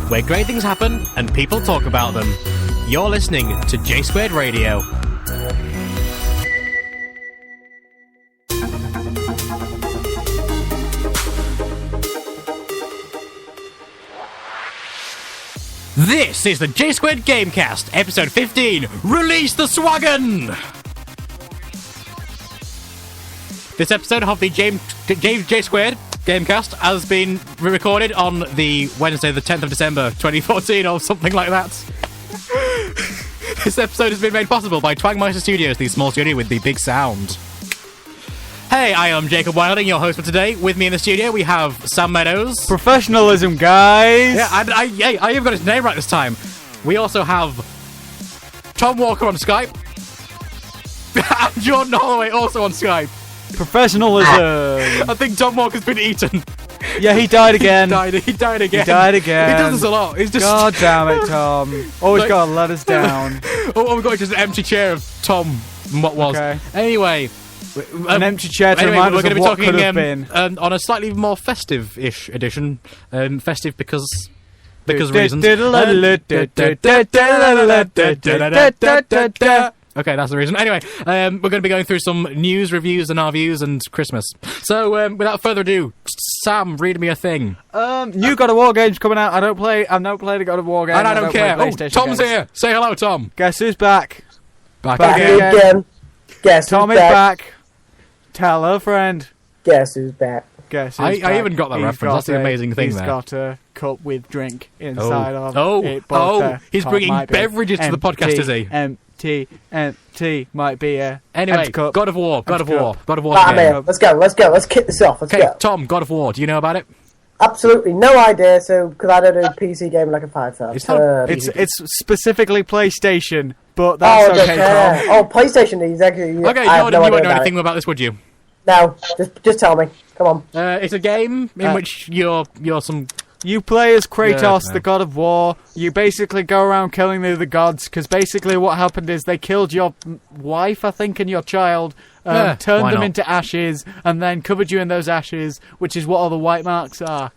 where great things happen and people talk about them. You're listening to J Squared Radio. This is the J Squared Gamecast, episode 15, Release the Swaggen! This episode of the J Squared Gamecast has been recorded on the Wednesday, the 10th of December, 2014, or something like that. This episode has been made possible by Twangmeister Studios, the small studio with the big sound. Hey, I am Jacob Wilding, your host for today. With me in the studio, we have Sam Meadows. Professionalism, guys! Yeah, I even got his name right this time. We also have Tom Walker on Skype. And Jordan Holloway also on Skype. Professionalism! I think Tom Walker's been eaten. Yeah, he died again. He died again. He died again. He does this a lot. He's just... God damn it, Tom. Always gotta let us down. All we've got is just an empty chair of Tom, what was. Okay. Anyway... An empty chair to remind us of what could have been. On a slightly more festive-ish edition. Festive because reasons. Okay, that's the reason. Anyway, we're going to be going through some news, reviews, and our views, and Christmas. So, without further ado, Sam, read me a thing. New God of War games coming out. I've not played a God of War game. And I don't care. Oh, Tom's here. Say hello, Tom. Guess who's back? Back again. Guess Tom who's is back. Tell a friend. Guess who's back. Guess who's back. I even got that reference. That's the amazing thing there. He's got a cup with drink inside of it. He's bringing beverages to the podcast, is he? Empty might be a anyway, cup. God of War. Let's go. Let's kick this off. Let's go. Tom, God of War, do you know about it? Absolutely no idea, because I don't do PC game like a 5-star. It's specifically PlayStation, but that's okay, Tom. Oh, PlayStation, exactly. Okay, Jordan, you won't know anything about this, would you? No, just tell me. Come on. It's a game in which you're some... You play as Kratos, the God of War. You basically go around killing the gods, because basically what happened is they killed your wife, I think, and your child, turned them into ashes, and then covered you in those ashes, which is what all the white marks are.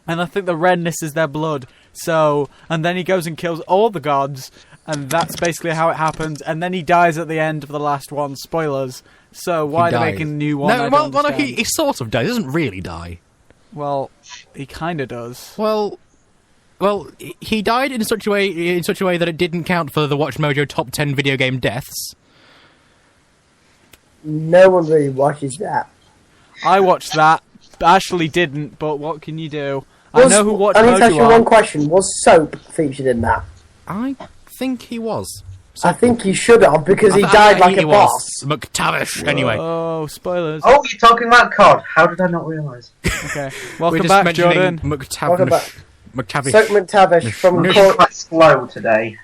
And I think the redness is their blood. So, and then he goes and kills all the gods, and that's basically how it happens. And then he dies at the end of the last one. Spoilers. So why are they making a new one? No, he sort of dies. He doesn't really die. Well, he kind of does. Well, he died in such a way that it didn't count for the Watch Mojo top 10 video game deaths. No one really watches that. I watched that. Ashley didn't, but what can you do? I know who Watch Mojo I need to ask you one question. Was Soap featured in that? I think he was. I think he should have, because he died like a boss. McTavish, anyway. Oh, spoilers. Oh, you're talking about COD. How did I not realise? Okay. Welcome back, Jordan. McTavish. Soap McTavish from... quite slow today.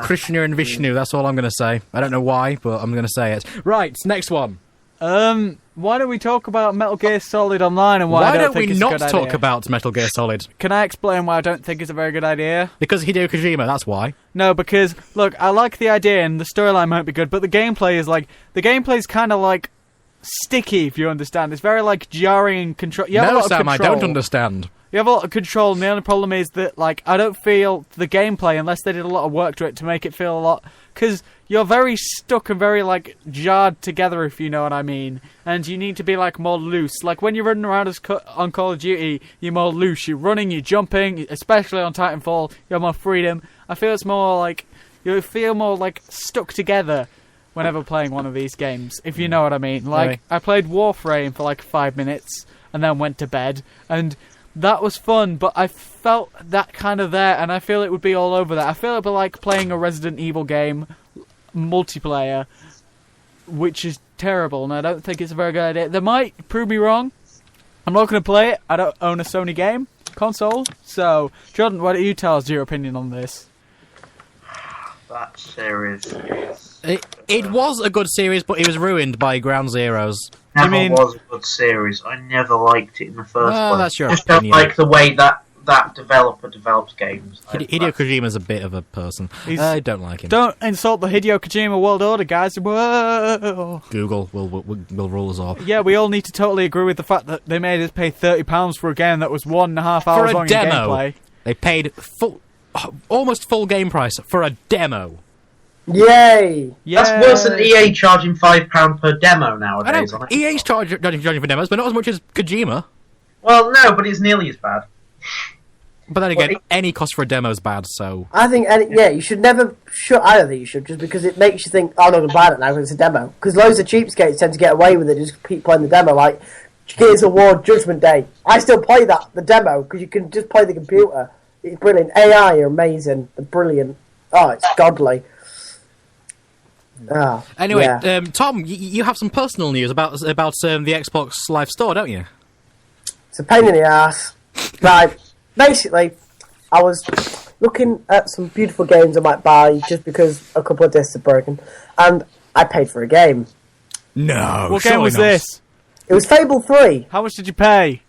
Krishna and Vishnu, that's all I'm going to say. I don't know why, but I'm going to say it. Right, next one. Why don't we talk about Metal Gear Solid Online and why don't we not talk about Metal Gear Solid? Can I explain why I don't think it's a very good idea? Because Hideo Kojima, that's why. No, because, look, I like the idea and the storyline might be good, but the gameplay is kind of like sticky, if you understand. It's very like jarring and control. No, Sam, I don't understand. You have a lot of control, and the only problem is that, like, I don't feel the gameplay, unless they did a lot of work to it to make it feel a lot... Because you're very stuck and very, like, jarred together, if you know what I mean. And you need to be, like, more loose. Like, when you're running around on Call of Duty, you're more loose. You're running, you're jumping, especially on Titanfall, you have more freedom. I feel it's more, like... You feel more, like, stuck together whenever playing one of these games, if you know what I mean. Like, I played Warframe for, like, 5 minutes, and then went to bed, and... That was fun, but I felt that kind of there, and I feel it would be all over that. I feel it would be like playing a Resident Evil game, multiplayer, which is terrible, and I don't think it's a very good idea. They might prove me wrong. I'm not going to play it. I don't own a Sony game console. So, Jordan, why don't you tell us your opinion on this? That series is... It was a good series, but it was ruined by Ground Zeroes. Never was a good series. I never liked it in the first place. That's your I just opinion. don't like the way that developer develops games. Hideo Kojima's a bit of a person. I don't like him. Don't insult the Hideo Kojima world order, guys. Whoa! Google will rule us off. Yeah, we all need to totally agree with the fact that they made us pay £30 for a game that was 1.5 hours long in gameplay. They paid almost full game price for a demo. Yay! That's worse than EA charging £5 per demo nowadays. I know, EA's charging for demos, but not as much as Kojima. Well, no, but it's nearly as bad. But then again, any cost for a demo is bad, so... I think, you should never... I don't think you should, just because it makes you think, I'm not going to buy it now because it's a demo. Because loads of cheapskates tend to get away with it, just keep playing the demo, like Gears of War Judgment Day. I still play the demo, because you can just play the computer. It's brilliant. AI are amazing. They're brilliant. Oh, it's godly. Oh, anyway, yeah. Tom, you have some personal news about the Xbox Live Store, don't you? It's a pain in the ass. Right. Basically, I was looking at some beautiful games I might buy just because a couple of discs are broken, and I paid for a game. No, what game was this? It was Fable 3. How much did you pay?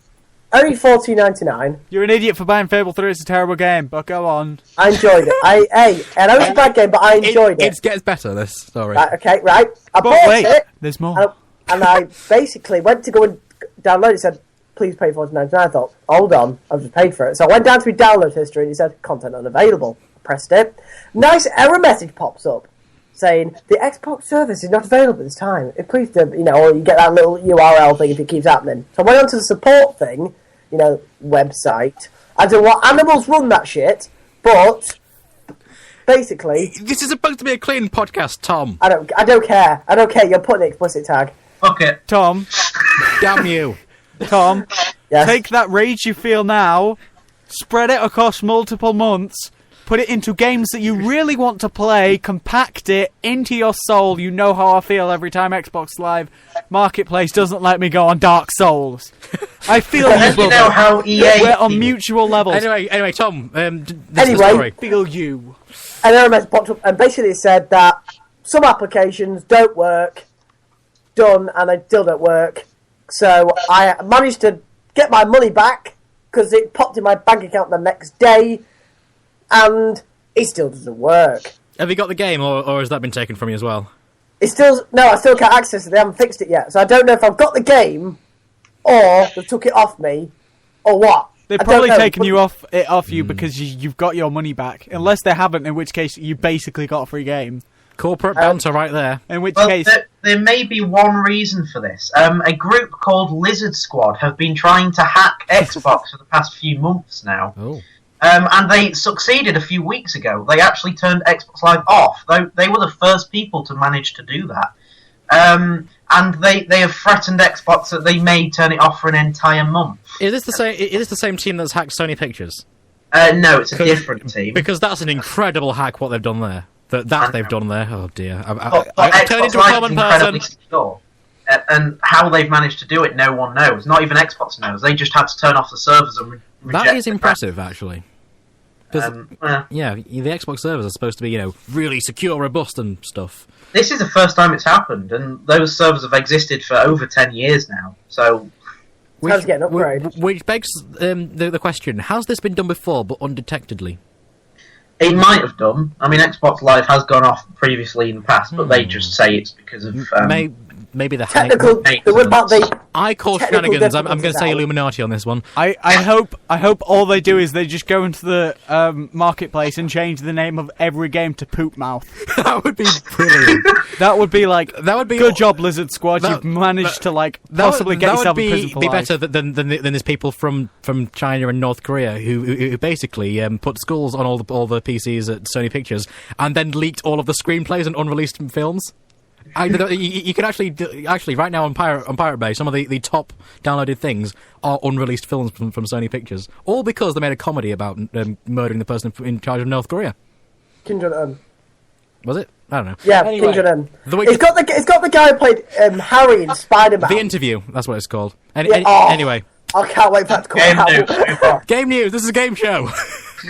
Only $14.99. You're an idiot for buying Fable 3. It's a terrible game, but go on. I enjoyed it. I know it's a bad game, but I enjoyed it. It gets better, this story. Right, okay, right. I But bought wait, it. there's more. And I basically went to go and download it. It said, please pay $14.99. I thought, hold on, I've just paid for it. So I went down to my download history and it said, content unavailable. I pressed it. Nice error message pops up saying, the Xbox service is not available at this time. Please do, or you get that little URL thing if it keeps happening. So I went onto the support thing, website. I don't know what animals run that shit, but basically... This is supposed to be a clean podcast, Tom. I don't care. I don't care. You're putting an explicit tag. Fuck it. Tom, Damn you. Tom, Yes. take that rage you feel now, spread it across multiple months, put it into games that you really want to play, compact it into your soul. You know how I feel every time Xbox Live Marketplace doesn't let me go on Dark Souls. I feel you, You brother. know how EA... We're on mutual levels. Anyway, Tom, this Anyway. is the story. Feel you. An error message popped up and basically said that some applications don't work, done, and they still don't work. So I managed to get my money back because it popped in my bank account the next day, and it still doesn't work. Have you got the game, or has that been taken from you as well? I still can't access it. They haven't fixed it yet, so I don't know if I've got the game or they took it off me or what. They've I don't probably know, taken but- it off you because you've got your money back. Unless they haven't, in which case you basically got a free game. Corporate banter right there. In which Well, case... there may be one reason for this. A group called Lizard Squad have been trying to hack Xbox for the past few months now. Oh. And they succeeded a few weeks ago. They actually turned Xbox Live off. They were the first people to manage to do that. And they have threatened Xbox that they may turn it off for an entire month. Is this the same team that's hacked Sony Pictures? No, it's a different team. Because that's an incredible hack. What they've done there. That they've done there. Oh dear. But I've turned Xbox into a Live common is incredibly person. secure. And how they've managed to do it, no one knows. Not even Xbox knows. They just had to turn off the servers and reject That is the impressive, actually. 'Cause, yeah. yeah, the Xbox servers are supposed to be, really secure, robust, and stuff. This is the first time it's happened, and those servers have existed for over 10 years now. So, Time to get an upgrade. Which begs the question: has this been done before, but undetectedly? it might have done. I mean, Xbox Live has gone off previously in the past, but they just say it's because of... Maybe the Technical. I call technical shenanigans. I'm going to difficulties say out. Illuminati on this one. I hope all they do is they just go into the marketplace and change the name of every game to Poop Mouth. That would be brilliant. That would be like good job, Lizard Squad. You've managed to possibly get yourself in prison for be life. better than these people from China and North Korea who basically put schools on all the PCs at Sony Pictures and then leaked all of the screenplays and unreleased films. You can actually right now on Pirate Bay, some of the top downloaded things are unreleased films from Sony Pictures, all because they made a comedy about murdering the person in charge of North Korea. Kim Jong-un. Was it? I don't know. Yeah, Anyway, Kim Jong-un. It's It's got the guy who played Harry in Spider-Man. The Interview. That's what it's called. Anyway, I can't wait for that to come out. Game news. This is a game show.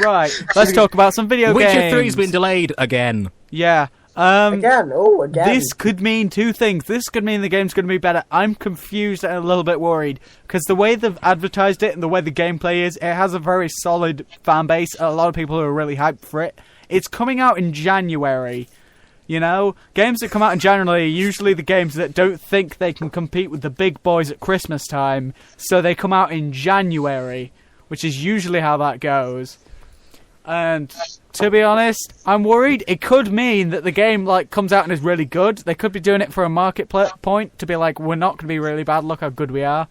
Right, let's talk about some video games. Witcher 3's been delayed again. Yeah. Again. This could mean two things. This could mean the game's going to be better. I'm confused and a little bit worried because the way they've advertised it and the way the gameplay is, it has a very solid fan base. A lot of people who are really hyped for it. It's coming out in January. You know, games that come out in January are usually the games that don't think they can compete with the big boys at Christmas time, so they come out in January, which is usually how that goes. And to be honest, I'm worried. It could mean that the game like comes out and is really good. They could be doing it for a market point to be like, we're not going to be really bad. Look how good we are.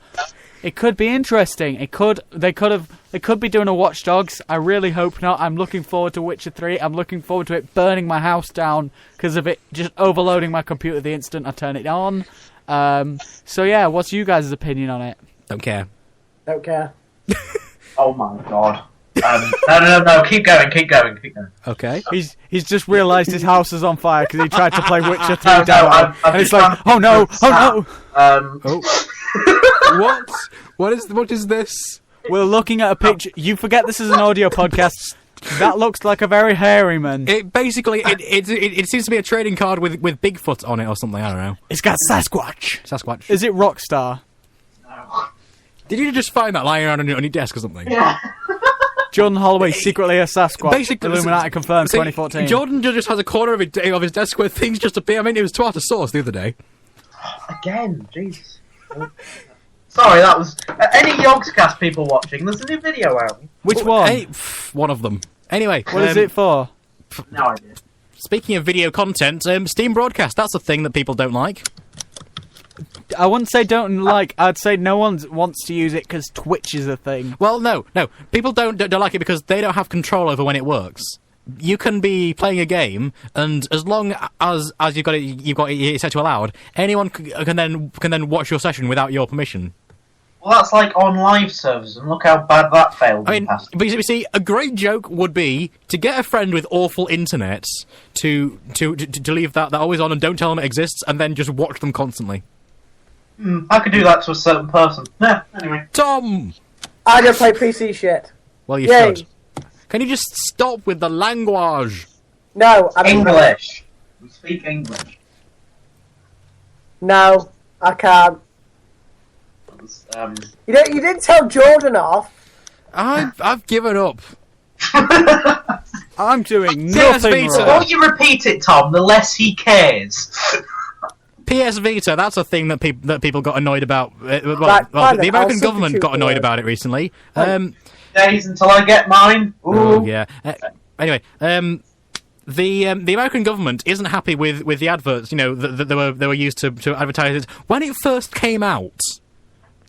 It could be interesting. They could be doing a Watch Dogs. I really hope not. I'm looking forward to Witcher 3. I'm looking forward to it burning my house down because of it just overloading my computer the instant I turn it on. So yeah, what's you guys' opinion on it? Don't care. Don't care. Oh my god. No. Keep going. Okay. He's just realised his house is on fire because he tried to play Witcher 3 No, download, I've and it's just like, found- oh no. What? What is this? We're looking at a picture. You forget this is an audio podcast. That looks like a very hairy man. It basically it seems to be a trading card with Bigfoot on it or something. I don't know. It's got Sasquatch. Sasquatch. Is it Rockstar? Did you just find that lying around on your desk or something? Yeah. Jordan Holloway secretly a Sasquatch. Basically, Illuminati confirmed See, 2014. Jordan just has a corner of his desk where things just appear. I mean, it was tomato sauce the other day. Again, jeez. Sorry, that was any Yogscast people watching. There's a new video out. Which one? One of them. Anyway, What is it for? No idea. Speaking of video content, Steam Broadcast, that's a thing that people don't like. I wouldn't say don't like. I'd say no one wants to use it because Twitch is a thing. Well, no. People don't like it because they don't have control over when it works. You can be playing a game, and as long as you've got it set to allowed, anyone can then watch your session without your permission. Well, that's like on live servers, and look how bad that failed. I in mean, the past. but you see, a great joke would be to get a friend with awful internet to leave that always on and don't tell them it exists, and then just watch them constantly. I could do that to a certain person. Yeah, anyway. Tom! I don't play PC shit. Well, you Yay. should. Can you just stop with the language? No, I don't. English. We speak English. No, I can't. You didn't tell Jordan off. I've given up. I'm doing PS nothing Vita. The wrong. more you repeat it, Tom, the less he cares. PS Vita, that's a thing that people got annoyed about. Right, The fine then, American I'll government substitute got annoyed for about it recently. Days until I get mine. Ooh. Oh, yeah. Anyway, the American government isn't happy with the adverts. You know, that they were used to advertise it when it first came out.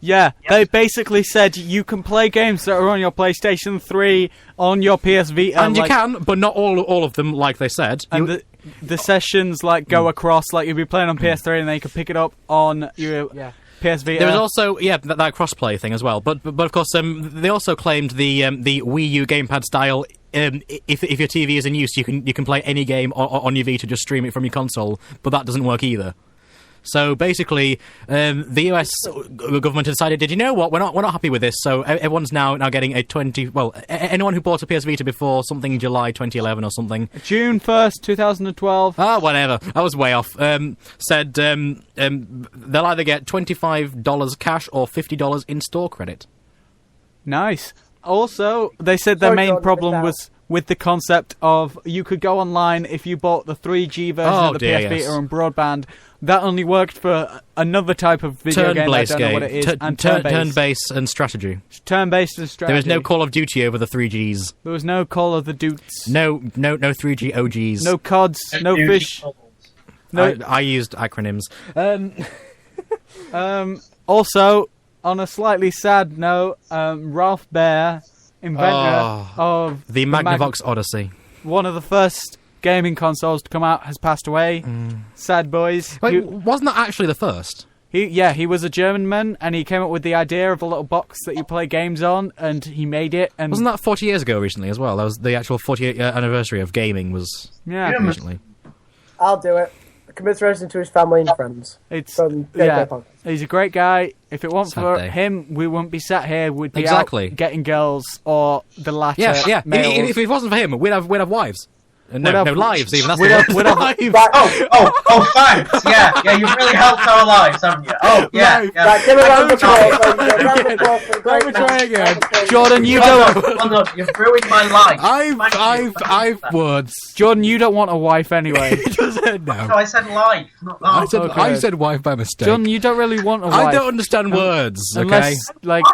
Yeah, they basically said you can play games that are on your PlayStation 3 on your PS Vita, And you can, but not all of them, like they said. and the sessions like go across. Like you'll be playing on PS3, and then you can pick it up on your PS Vita. There was also that crossplay thing as well, but of course they also claimed the Wii U gamepad style. If your TV is in use, you can play any game on your Vita, just stream it from your console, but that doesn't work either. So basically, the US government decided, did you know what? We're not happy with this. So everyone's now getting a 20. Well, anyone who bought a PS Vita before something July 2011 or something. June 1st, 2012. Whatever. I was way off. Said they'll either get $25 cash or $50 in store credit. Nice. Also, they said their Sorry, main Jordan, problem missed out. was with the concept of you could go online if you bought the 3G version of the PS Vita yes. and broadband. That only worked for another type of video game. I Turn-based don't know what it is. And turn-based. Turn-based and strategy. Turn-based and strategy. There was no Call of Duty over the 3Gs. There was no Call of the Dutes. No 3G OGs. No CODs. No fish. No. I used acronyms. Also, on a slightly sad note, Ralph Baer, inventor of The Magnavox Odyssey. one of the first gaming consoles to come out, has passed away. Sad boys. Wait, wasn't that actually the first? He was a German man, and he came up with the idea of a little box that you play games on, and he made it. And Wasn't that 40 years ago recently as well? That was the actual 40th anniversary of gaming was yeah, recently. I'll do it. Commiseration to his family and friends. it's From yeah. Podcast. He's a great guy. If it weren't Sad for day. him, we wouldn't be sat here. We'd be Exactly. out getting girls or the latter. Yeah. males. If it wasn't for him, we'd have wives. We'd No, have- no lives even. That's we'd the have- we'd have- lives. Right, Oh, thanks. Yeah, you've really helped our lives, haven't you? Oh, yeah. Right. yeah. right, give a round of applause. Again. ladies and gentlemen. Round of applause for the great Let me try man. again. Round of applause. Jordan, you Well don't. done, well done. You've ruined my life. I've words. Jordan, you don't want a wife anyway. It doesn't No, no. I said life, not that. Okay. I said wife by mistake. Jordan, you don't really want a wife. I don't understand words. Okay. Unless, like,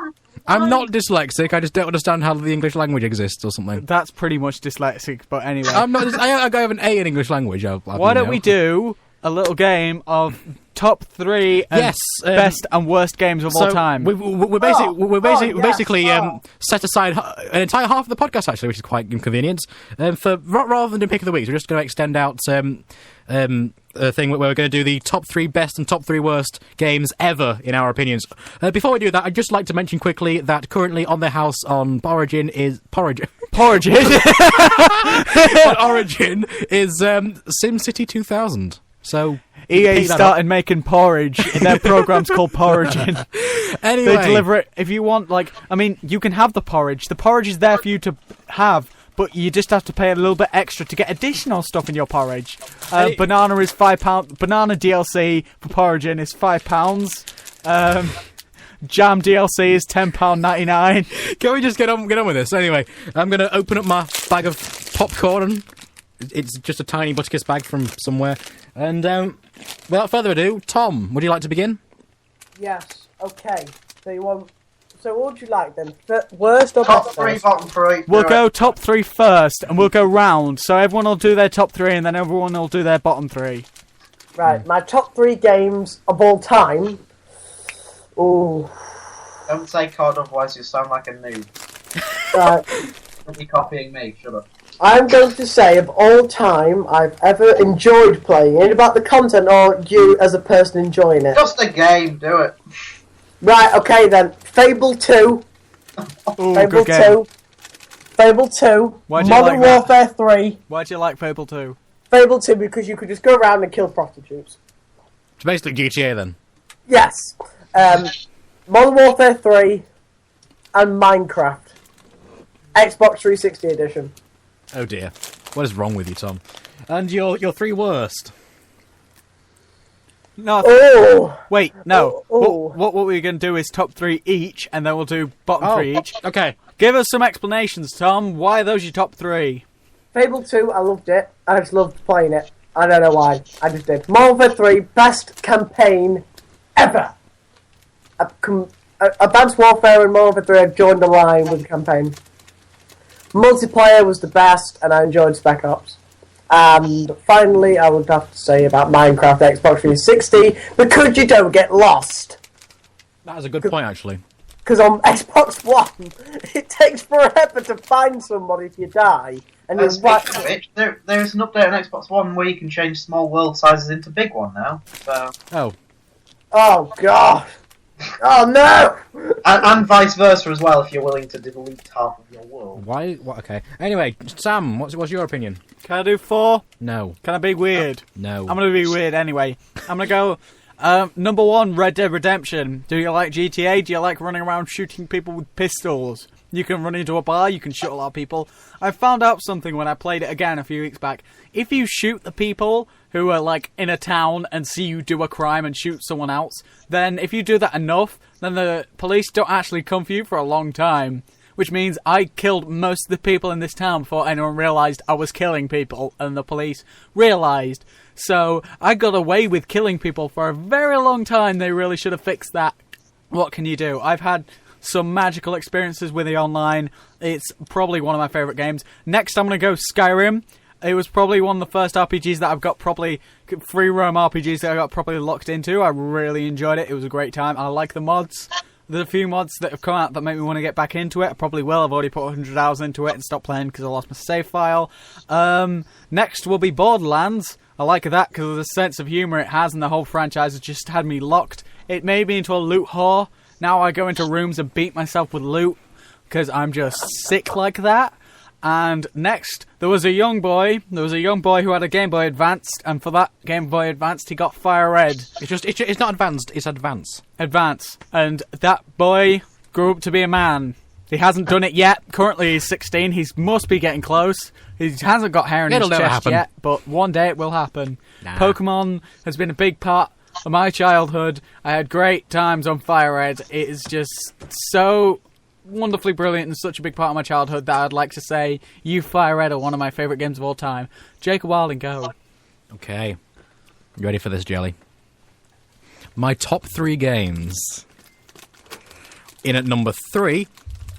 I'm not dyslexic. I just don't understand how the English language exists or something. That's pretty much dyslexic, but anyway. I'm not. I have an A in English language. Why don't we do a little game of top 3 best and worst games of all time? We're basically set aside an entire half of the podcast actually, which is quite inconvenient. For rather than doing pick of the week, we're just going to extend out a thing where we're going to do the top 3 best and top 3 worst games ever in our opinions. Before we do that, I'd just like to mention quickly that currently on the house on Origin is SimCity 2000. So EA started making porridge, and their program's called Porridging. Anyway, they deliver it if you want. You can have the porridge. The porridge is there for you to have, but you just have to pay a little bit extra to get additional stuff in your porridge. Banana is £5. Banana DLC for Porridging is £5. Jam DLC is £10.99. Can we just get on with this? Anyway, I'm going to open up my bag of popcorn. It's just a tiny Butterkiss bag from somewhere. And without further ado, Tom, would you like to begin? Yes. Okay. So what would you like then? Worst or Top best? 3, bottom 3. We'll go top 3 first, and we'll go round. So everyone will do their top 3, and then everyone will do their bottom 3. Right. My top 3 games of all time. Ooh. Don't say COD, otherwise you sound like a noob. Right. Don't be copying me, shut up. I'm going to say of all time I've ever enjoyed playing. Ain't about the content or you as a person enjoying it. Just a game, do it. Right, okay then. Fable 2. Ooh, Fable good game. 2. Fable 2. Why'd you Modern like that? Warfare 3. Why'd you like Fable 2? Fable 2 because you could just go around and kill prostitutes. It's basically GTA then. Yes. Modern Warfare 3 and Minecraft. Xbox 360 edition. Oh dear. What is wrong with you, Tom? And your 3 worst. No. Oh! Wait, no. Oh. What we're going to do is top 3 each, and then we'll do bottom 3 each. Okay. Give us some explanations, Tom. Why are those your top 3? Fable 2, I loved it. I just loved playing it. I don't know why. I just did. Modern Warfare 3, best campaign ever. Advanced Warfare and Modern Warfare 3 have joined the line with the campaign. Multiplayer was the best, and I enjoyed Spec Ops. And finally, I would have to say about Minecraft Xbox 360, because you don't get lost. That is a good point, actually. Because on Xbox One, it takes forever to find somebody if you die. And you're Speaking of which, there's an update on Xbox One where you can change small world sizes into big one now. So. Oh, God. Oh, no! And vice versa as well, if you're willing to delete half of your world. Why? What? Okay. Anyway, Sam, what's your opinion? Can I do 4? No. Can I be weird? No. I'm going to be weird anyway. I'm going to go number 1, Red Dead Redemption. Do you like GTA? Do you like running around shooting people with pistols? You can run into a bar, you can shoot a lot of people. I found out something when I played it again a few weeks back. If you shoot the people who are like in a town and see you do a crime and shoot someone else, then if you do that enough, then the police don't actually come for you for a long time. Which means I killed most of the people in this town before anyone realised I was killing people, and the police realised. So I got away with killing people for a very long time. They really should have fixed that. What can you do? I've had some magical experiences with it online. It's probably one of my favourite games. Next, I'm going to go Skyrim. It was probably one of the first RPGs that I've got properly, free roam RPGs that I got properly locked into. I really enjoyed it. It was a great time. I like the mods. There's a few mods that have come out that make me want to get back into it. I probably will. I've already put 100 hours into it and stopped playing because I lost my save file. Next will be Borderlands. I like that because of the sense of humour it has, and the whole franchise has just had me locked. It made me into a loot whore. Now I go into rooms and beat myself with loot because I'm just sick like that. And next, there was a young boy who had a Game Boy Advance, and for that Game Boy Advance, he got Fire Red. It's not advanced, it's advance. Advance. And that boy grew up to be a man. He hasn't done it yet. Currently, he's 16. He must be getting close. He hasn't got hair in his chest yet, but one day it will happen. Nah. Pokemon has been a big part of my childhood. I had great times on Fire Red. It is just so wonderfully brilliant and such a big part of my childhood that I'd like to say you Fire Red are one of my favourite games of all time. Jacob Wilding, go. Okay. You ready for this, Jelly? My top 3 games. In at number 3,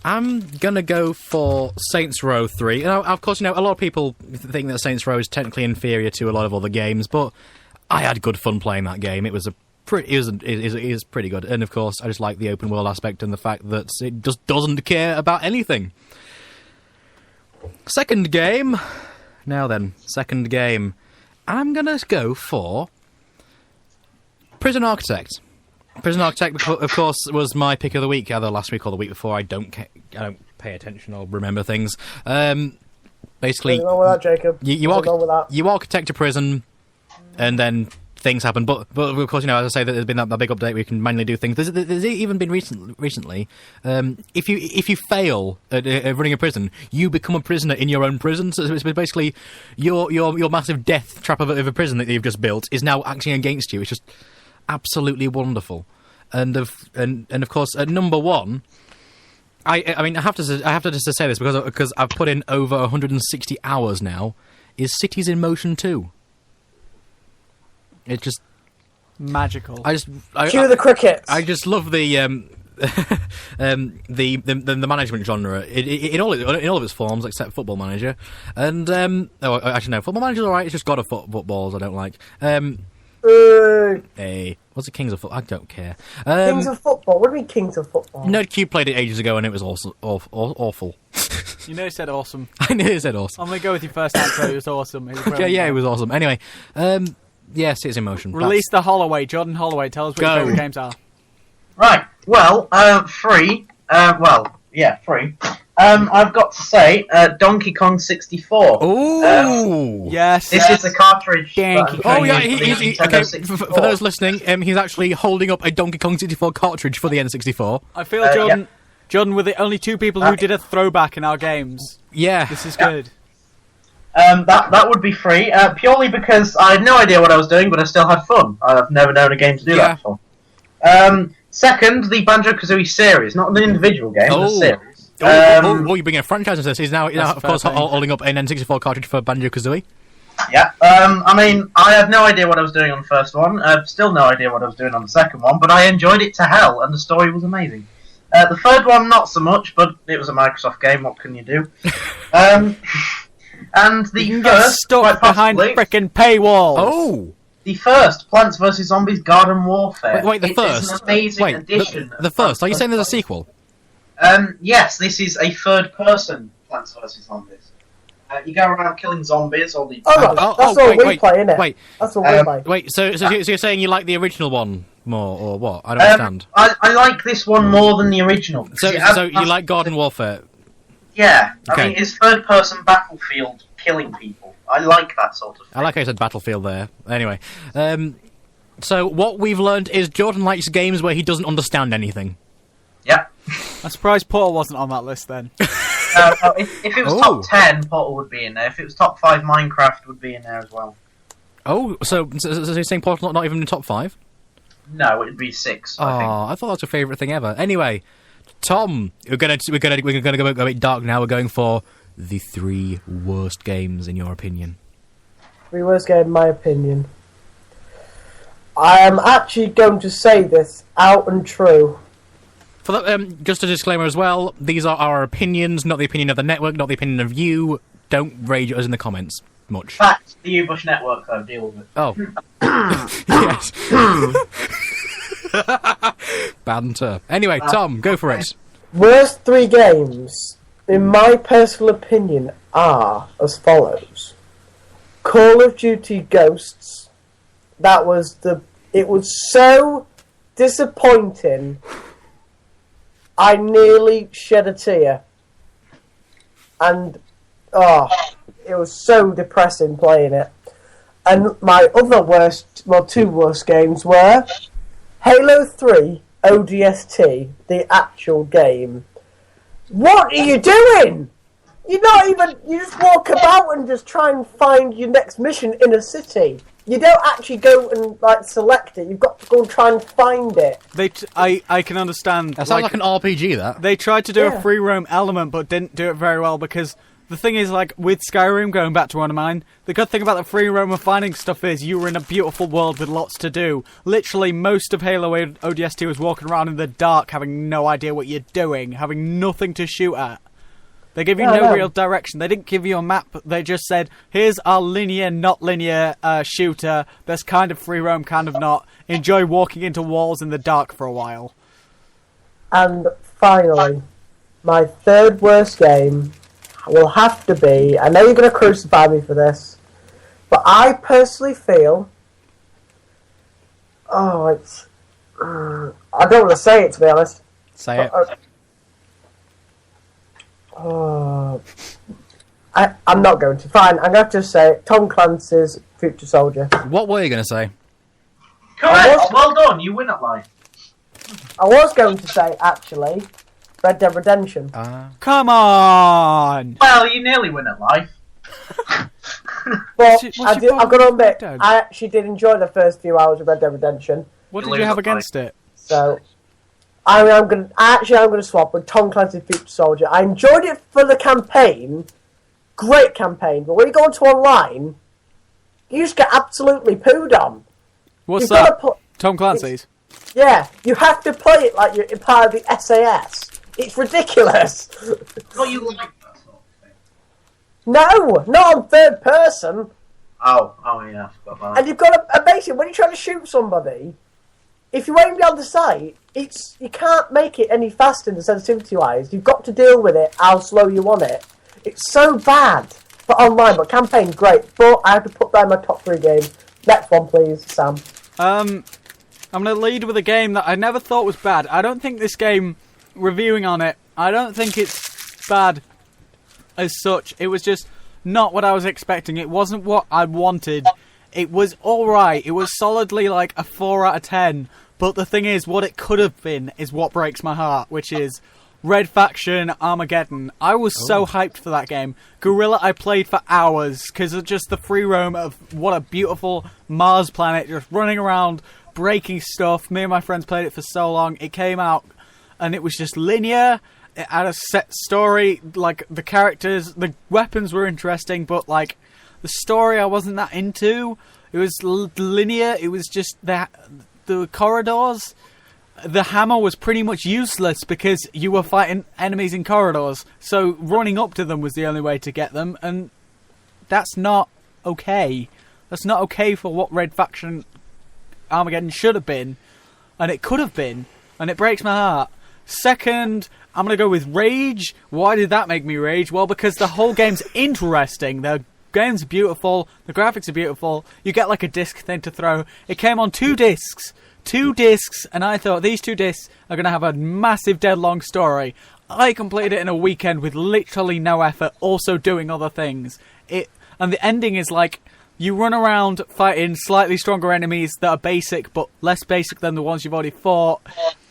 I'm gonna go for Saints Row 3. Of course, a lot of people think that Saints Row is technically inferior to a lot of other games, but I had good fun playing that game. It was pretty good, and of course, I just like the open world aspect and the fact that it just doesn't care about anything. Second game. I'm gonna go for Prison Architect. Prison Architect, of course, was my pick of the week, either last week or the week before. I don't pay attention or remember things. Basically, Nothing wrong with that, Jacob. you architect a prison, and then things happen. But of course, as I say, that there's been that big update where you can manually do things. There's even been recently. If you fail at running a prison, you become a prisoner in your own prison. So it's basically your massive death trap of a prison that you've just built is now acting against you. It's just absolutely wonderful. And of course, at number 1, I mean I have to just say this because I've put in over 160 hours now. Is Cities in Motion 2? It's just magical. Cue the crickets. I just love the management genre in all of its forms, except Football Manager. And actually no, Football Manager's alright. It's just God of Footballs I don't like. Hey, what's it, Kings of Football? I don't care. Kings of Football? What do you mean Kings of Football? Nerdcube played it ages ago and it was awful. You know, he said awesome. I knew he said awesome. I'm going to go with your first answer. It was awesome. Yeah, it was awesome. Anyway, yes, it's in motion. Release the Holloway. Jordan Holloway, tell us what your favourite games are. Right, well, 3. 3. I've got to say, Donkey Kong 64. Ooh! Yes. This is a cartridge. Donkey Oh, yeah, okay, for those listening, he's actually holding up a Donkey Kong 64 cartridge for the N64. I feel, Jordan, we're the only 2 people who did a throwback in our games. Yeah. This is good. That would be free, purely because I had no idea what I was doing, but I still had fun. I've never known a game to do that before. Second, the Banjo-Kazooie series, not an individual game, but a series. You're bringing a franchise into this. He's now of course, holding up an N64 cartridge for Banjo-Kazooie. Yeah, I mean, I had no idea what I was doing on the first one. Still no idea what I was doing on the second one, but I enjoyed it to hell, and the story was amazing. The third one, not so much, but it was a Microsoft game. What can you do? And the You can first, get stuck behind frickin' paywalls. Oh! The first, Plants vs. Zombies Garden Warfare. Wait, the It first? is an amazing addition. The first? Are you saying there's a sequel? Yes, this is a third-person Plants vs. Zombies. You go around killing zombies, or the... That's all we play, innit? Wait, that's all we play. wait. So you're saying you like the original one more, or what? I don't understand. I like this one more than the original. So you like Garden Warfare? Yeah, Okay. I mean, it's third-person Battlefield killing people. I like that sort of thing. I like how you said Battlefield there. Anyway, so what we've learned is Jordan likes games where he doesn't understand anything. Yeah. I'm surprised Portal wasn't on that list then. If it was top 10, Portal would be in there. If it was top 5, Minecraft would be in there as well. Oh, so you're saying Portal not even in the top 5? No, it'd be 6. I think. I thought that was your favourite thing ever. Anyway, Tom, we're gonna go a bit dark now. We're going for the 3 worst games in your opinion. 3 worst game, in my opinion. I am actually going to say this out and true. For that, just a disclaimer as well, these are our opinions, not the opinion of the network, not the opinion of you. Don't rage at us in the comments much. Fact, the U-Bush Network, though, deal with it. Oh. Yes. Banter. Anyway, Tom, go for it. Worst 3 games, in my personal opinion, are as follows. Call of Duty Ghosts. It was so disappointing. I nearly shed a tear. And, it was so depressing playing it. And my other 2 worst games were Halo 3 ODST, the actual game. What are you doing? You just walk about and just try and find your next mission in a city. You don't actually go and select it. You've got to go and try and find it. I can understand. That sounds like an RPG, that. They tried to do a free roam element, but didn't do it very well because the thing is, like, with Skyrim, going back to one of mine, the good thing about the free roam of finding stuff is you were in a beautiful world with lots to do. Literally, most of Halo ODST was walking around in the dark, having no idea what you're doing, having nothing to shoot at. They gave you no real direction. They didn't give you a map. They just said, here's our linear, not linear shooter. That's kind of free roam, kind of not. Enjoy walking into walls in the dark for a while. And finally, my third worst game will have to be, I know you're going to crucify me for this, but I personally feel, I don't want to say it, to be honest. Say it. I'm not going to. Fine, I'm going to just say Tom Clancy's Future Soldier. What were you going to say? Correct. Well done. You win at life. I was going to say, actually, Red Dead Redemption. Come on! Well, you nearly win at life. But What's I've your got to admit, Red Dead? I actually did enjoy the first few hours of Red Dead Redemption. What You did you lose have at life. against it? So, I'm going to swap with Tom Clancy's Future Soldier. I enjoyed it for the campaign. Great campaign. But when you go onto online, you just get absolutely pooed on. What's You've that? gotta Tom Clancy's? Yeah, you have to play it like you're part of the SAS. It's ridiculous. Oh, you like that sort of thing? No, not on third person. Oh yeah, I forgot about that. And you've got to basically when you're trying to shoot somebody, if you aim down the sight, you can't make it any faster in the sensitivity wise. You've got to deal with it how slow you want it. It's so bad for online, but campaign's great. But I have to put that in my top 3 games. Next one, please, Sam. I'm going to lead with a game that I never thought was bad. I don't think this game, reviewing on it, I don't think it's bad as such. It was just not what I was expecting. It wasn't what I wanted. It was alright. It was solidly like a 4 out of 10. But the thing is, what it could have been is what breaks my heart, which is Red Faction Armageddon. I was so hyped for that game. Guerrilla I played for hours because of just the free roam of what a beautiful Mars planet, just running around, breaking stuff. Me and my friends played it for so long. It came out and it was just linear. It had a set story. Like, the characters, the weapons were interesting, but like the story I wasn't that into. It was linear. It was just the corridors. The hammer was pretty much useless because you were fighting enemies in corridors. So running up to them was the only way to get them, and that's not okay. That's not okay for what Red Faction Armageddon should have been, and it could have been, and it breaks my heart. Second, I'm going to go with Rage. Why did that make me rage? Well, because the whole game's interesting. The game's beautiful. The graphics are beautiful. You get like a disc thing to throw. It came on 2 discs. 2 discs, and I thought these 2 discs are going to have a massive dead-long story. I completed it in a weekend with literally no effort, also doing other things. And the ending is like, you run around fighting slightly stronger enemies that are basic, but less basic than the ones you've already fought,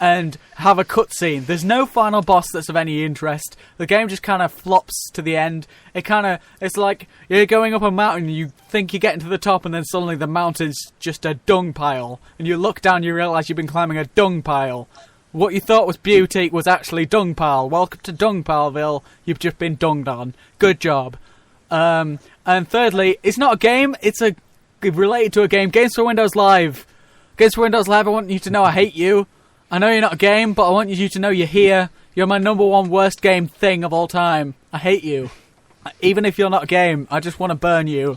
and have a cutscene. There's no final boss that's of any interest. The game just kind of flops to the end. It's like you're going up a mountain, you think you're getting to the top, and then suddenly the mountain's just a dung pile. And you look down, you realise you've been climbing a dung pile. What you thought was beauty was actually dung pile. Welcome to Dung Pileville. You've just been dunged on. Good job. And thirdly, it's not a game, it's related to a game. Games for Windows Live. Games for Windows Live, I want you to know I hate you. I know you're not a game, but I want you to know you're here. You're my number 1 worst game thing of all time. I hate you. Even if you're not a game, I just want to burn you.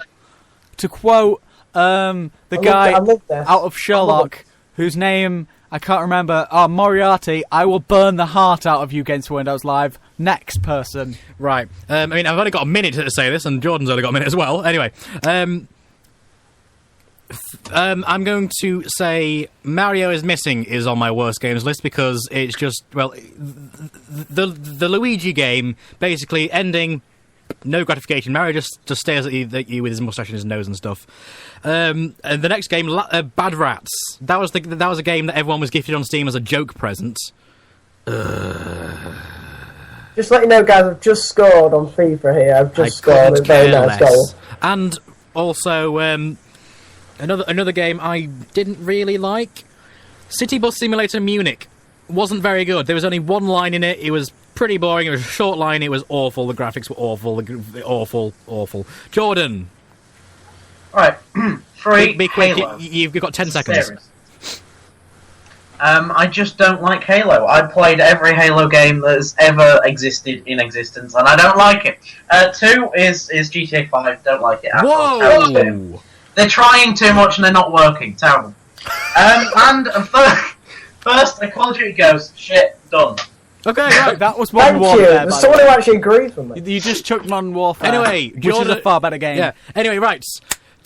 To quote the guy out of Sherlock, whose name I can't remember, Moriarty, I will burn the heart out of you, Games for Windows Live. Next person. Right. I mean, I've only got a minute to say this, and Jordan's only got a minute as well. Anyway, I'm going to say Mario is Missing is on my worst games list because it's just, well, the Luigi game, basically ending, no gratification. Mario just stares at you with his mustache and his nose and stuff. And the next game, Bad Rats. That was a game that everyone was gifted on Steam as a joke present. Just let you know, guys, I've just scored on FIFA here. I've just scored a very nice goal. And also, another game I didn't really like, City Bus Simulator Munich. Wasn't very good. There was only one line in it. It was pretty boring. It was a short line. It was awful. The graphics were awful. Awful. Jordan, Right, free be quick. Halo. You've got 10 seconds. Series. I just don't like Halo. I played every Halo game that has ever existed in existence, and I don't like it. 2 is GTA 5. Don't like it at all. Terrible game. Whoa! They're trying too much and they're not working. Terrible. And first, Call of Duty Ghosts. Shit, done. Okay, right. That was Modern Thank you. Warfare. There's by someone the who way. actually agrees with me. You just chucked Modern Warfare. Anyway, which is Jordan- a far better game. Yeah. Anyway, right.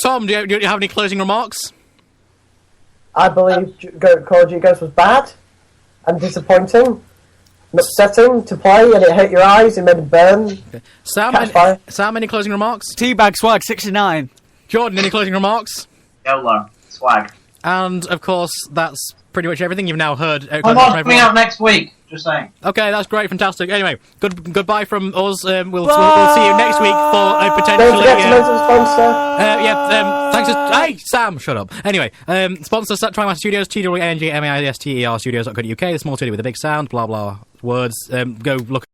Tom, do you have any closing remarks? I believe Call of Duty Ghosts was bad and disappointing and upsetting to play, and it hurt your eyes, it made them burn. Catch fire. Sam, any closing remarks? Teabag Swag 69. Jordan, any closing remarks? YOLO. Swag. And, of course, that's pretty much everything you've now heard. I'm not coming out next week. Just saying. Okay, that's great, fantastic. Anyway, goodbye from us. We'll see you next week for potentially. Don't forget to mention the sponsor. Thanks to hey Sam, shut up. Anyway, sponsor Trimaster Studios, TWNGMAISTER Studios.co.uk, the small studio with a big sound. Blah blah words. Go look.